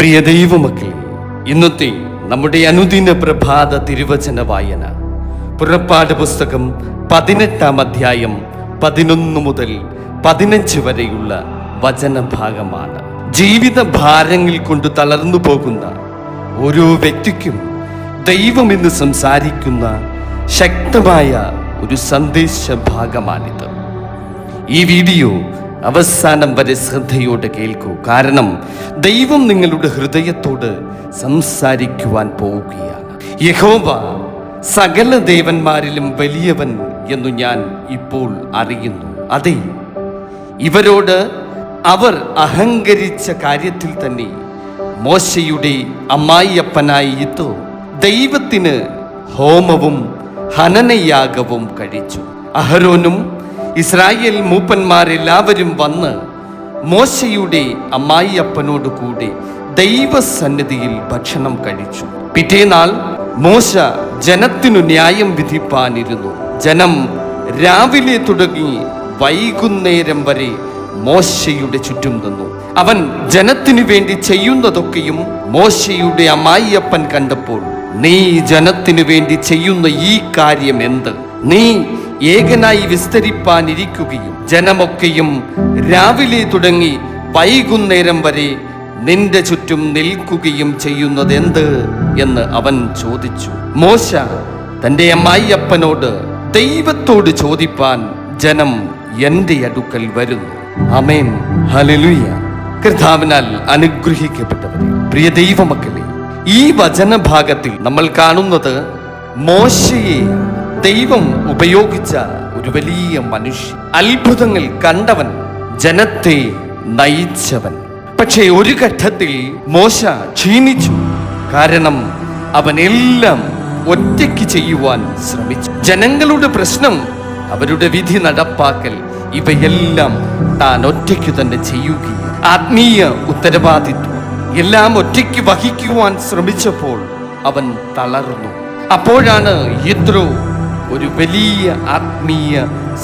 പ്രിയ ദൈവമക്കളെ, ഇന്നത്തെ നമ്മുടെ അനുദിന പ്രഭാത തിരുവചന വായന പുറപ്പാട് പുസ്തകം 18-ാം അധ്യായം 11 മുതൽ 15 വരെയുള്ള വചനഭാഗമാണ്. ജീവിത ഭാരങ്ങൾ കൊണ്ട് തളർന്നു പോകുന്ന ഓരോ വ്യക്തിക്കും ദൈവം ഇന്ന് സംസാരിക്കുന്ന ശക്തമായ ഒരു സന്ദേശ ഭാഗമാണിത്. ഈ വീഡിയോ അവസാനം വരെ ശ്രദ്ധയോടെ കേൾക്കൂ. കാരണം ദൈവം നിങ്ങളുടെ ഹൃദയത്തോട് സംസാരിക്കുവാൻ പോവുകയാണ്. യഹോവ സകല ദേവന്മാരിലും വലിയവൻ എന്നു ഞാൻ ഇപ്പോൾ അറിയുന്നു. അതെ, ഇവരോട് അവർ അഹങ്കരിച്ച കാര്യത്തിൽ തന്നെ മോശയുടെ അമ്മായിയപ്പനായ യിത്രോ ദൈവത്തിന് ഹോമവും ഹനനയാഗവും കഴിച്ചു. അഹരോനും ഇസ്രായേൽ മൂപ്പന്മാരെല്ലാവരും വന്ന് മോശയുടെ അമ്മായിയപ്പനോട് കൂടെ ദൈവസന്നിധിയിൽ ഭക്ഷണം കഴിച്ചു. പിറ്റേനാൾ മോശ ജനത്തിനു ന്യായം വിധിപ്പാനിരുന്നു. ജനം രാവിലെ തുടങ്ങി വൈകുന്നേരം വരെ മോശയുടെ ചുറ്റും നിന്നു. അവൻ ജനത്തിനു വേണ്ടി ചെയ്യുന്നതൊക്കെയും മോശയുടെ അമ്മായിയപ്പൻ കണ്ടപ്പോൾ, നീ ജനത്തിനു വേണ്ടി ചെയ്യുന്ന ഈ കാര്യം എന്ത്? നീ ഏകനായി വിസ്തരിപ്പാനിരിക്കുകയും ജനമൊക്കെയും രാവിലെ തുടങ്ങി വൈകുന്നേരം വരെ നിന്റെ ചുറ്റും നിൽക്കുകയും ചെയ്യുന്നത് എന്ത് എന്ന് അവൻ ചോദിച്ചു. മോശ തന്റെ അമ്മായിയപ്പനോട്, ദൈവത്തോട് ചോദിപ്പാൻ ജനം എന്റെ അടുക്കൽ വരുന്നു. ആമേൻ, ഹല്ലേലൂയ. കർത്താവിനാൽ അനുഗ്രഹിക്കപ്പെട്ടവരെ, പ്രിയ ദൈവമക്കളെ, ഈ വചനഭാഗത്തിൽ നമ്മൾ കാണുന്നത് മോശയെ ദൈവം ഉപയോഗിച്ച ഒരു വലിയ മനുഷ്യൻ, അത്ഭുതങ്ങൾ കണ്ടവൻ, ജനത്തെ നയിച്ചവൻ. പക്ഷേ ഒരു ഘട്ടത്തിൽ മോശ ക്ഷീണിച്ചു. കാരണം അവൻ എല്ലാം ഒറ്റയ്ക്ക് ചെയ്യുവാൻ ശ്രമിച്ചു. ജനങ്ങളുടെ പ്രശ്നം, അവരുടെ വിധി നടപ്പാക്കൽ, ഇവയെല്ലാം താൻ ഒറ്റയ്ക്ക് തന്നെ ചെയ്യുകയും ആത്മീയ ഉത്തരവാദിത്വം എല്ലാം ഒറ്റയ്ക്ക് വഹിക്കുവാൻ ശ്രമിച്ചപ്പോൾ അവൻ തളർന്നു. അപ്പോഴാണ് യിത്രോ ഒരു വലിയ ആത്മീയ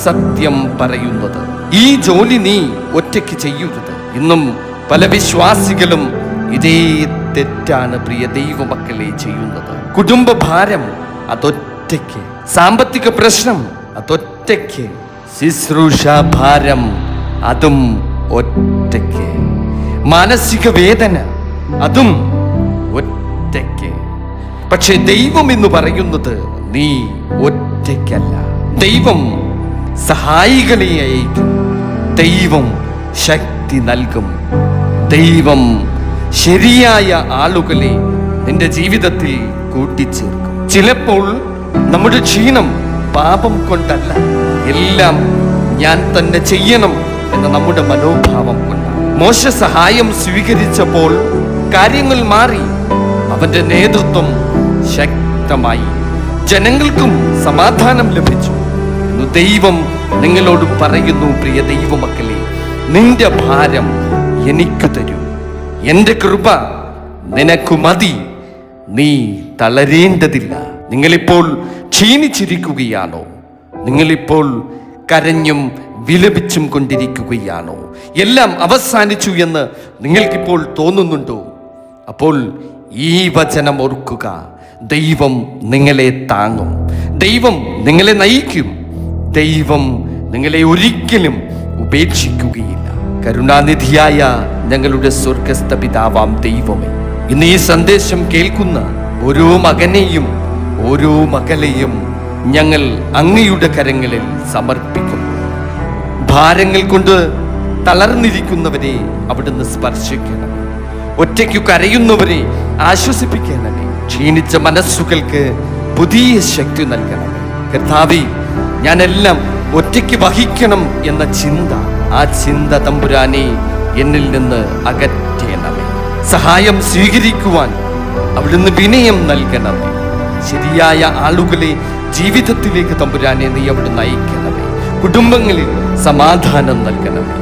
സത്യം പറയുന്നത്. ഈ ജോലി നീ ഒറ്റയ്ക്ക് ചെയ്യരുത്. ഇന്നും പല വിശ്വാസികളും ഇതേ തെറ്റാണ് പ്രിയ ദൈവമക്കളെ ചെയ്യുന്നത്. കുടുംബ ഭാരം അതൊറ്റയ്ക്ക്, സാമ്പത്തിക പ്രശ്നം അതൊറ്റയ്ക്ക്, ശുശ്രൂഷ ഭാരം അതും ഒറ്റയ്ക്ക്, മാനസിക വേദന അതും ഒറ്റയ്ക്ക്. പക്ഷെ ദൈവം എന്ന് പറയുന്നത് നീ ഒറ്റയ്ക്കല്ല. ദൈവം സഹായികളെ അയക്കും. ദൈവം ശക്തി നൽകും. ദൈവം ശരിയായ ആളുകളെ നിന്റെ ജീവിതത്തിൽ കൂട്ടിച്ചേർക്കും. ചിലപ്പോൾ നമ്മുടെ ക്ഷീണം പാപം കൊണ്ടല്ല, എല്ലാം ഞാൻ തന്നെ ചെയ്യണം എന്ന നമ്മുടെ മനോഭാവം കൊണ്ടാണ്. മോശ സഹായം സ്വീകരിച്ചപ്പോൾ കാര്യങ്ങൾ മാറി. അവന്റെ നേതൃത്വം ശക്തമായി. ജനങ്ങൾക്കും സമാധാനം ലഭിച്ചു. ദൈവം നിങ്ങളോട് പറയുന്നു, പ്രിയ ദൈവമക്കളെ, നിന്റെ ഭാരം എനിക്ക് തരൂ, എന്റെ കൃപ നിനക്കു മതി, നീ തളരേണ്ടതില്ല. നിങ്ങളിപ്പോൾ ക്ഷീണിച്ചിരിക്കുകയാണോ? നിങ്ങളിപ്പോൾ കരഞ്ഞും വിലപിച്ചും കൊണ്ടിരിക്കുകയാണോ? എല്ലാം അവസാനിച്ചു എന്ന് നിങ്ങൾക്കിപ്പോൾ തോന്നുന്നുണ്ടോ? അപ്പോൾ ഈ വചനം ഓർക്കുക. ദൈവം നിങ്ങളെ താങ്ങും. ദൈവം നിങ്ങളെ നയിക്കും. ദൈവം നിങ്ങളെ ഒരിക്കലും ഉപേക്ഷിക്കുകയില്ല. കരുണാനിധിയായ ഞങ്ങളുടെ സ്വർഗസ്ഥ പിതാവാം ദൈവമേ, ഇന്ന് ഈ സന്ദേശം കേൾക്കുന്ന ഓരോ മകനെയും ഓരോ മകളെയും ഞങ്ങൾ അങ്ങയുടെ കരങ്ങളിൽ സമർപ്പിക്കുന്നു. ഭാരങ്ങൾ കൊണ്ട് തളർന്നിരിക്കുന്നവരെ അവിടുന്ന് സ്പർശിക്കണം. ഒറ്റയ്ക്കു കരയുന്നവരെ ആശ്വസിപ്പിക്കണമേ. ക്ഷീണിച്ച മനസ്സുകൾക്ക് പുതിയ ശക്തി നൽകണമേ. കർത്താവേ, ഞാനെല്ലാം ഒറ്റയ്ക്ക് വഹിക്കണം എന്ന ചിന്ത, ആ ചിന്ത തമ്പുരാനെ എന്നിൽ നിന്ന് അകറ്റണമേ. സഹായം സ്വീകരിക്കുവാൻ അവിടുന്ന് വിനയം നൽകണമേ. ശരിയായ ആളുകളെ ജീവിതത്തിലേക്ക് തമ്പുരാനെ നീ അവിടുന്ന് അയക്കണമേ. കുടുംബങ്ങളിൽ സമാധാനം നൽകണമേ.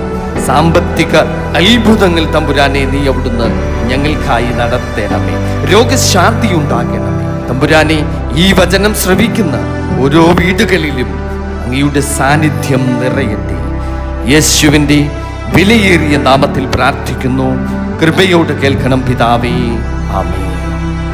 സാമ്പത്തിക അത്ഭുതങ്ങൾ തമ്പുരാനെ നീ അവിടുന്ന് ഞങ്ങൾക്കായി നടത്തണമേ. രോഗശാന്തി ഉണ്ടാകണമേ തമ്പുരാനെ. ഈ വചനം ശ്രവിക്കുന്ന ഓരോ വീടുകളിലും അങ്ങയുടെ സാന്നിധ്യം നിറയട്ടെ. യേശുവിൻ്റെ വിലയേറിയ നാമത്തിൽ പ്രാർത്ഥിക്കുന്നു. കൃപയോട് കേൾക്കണം പിതാവേ. ആമേൻ.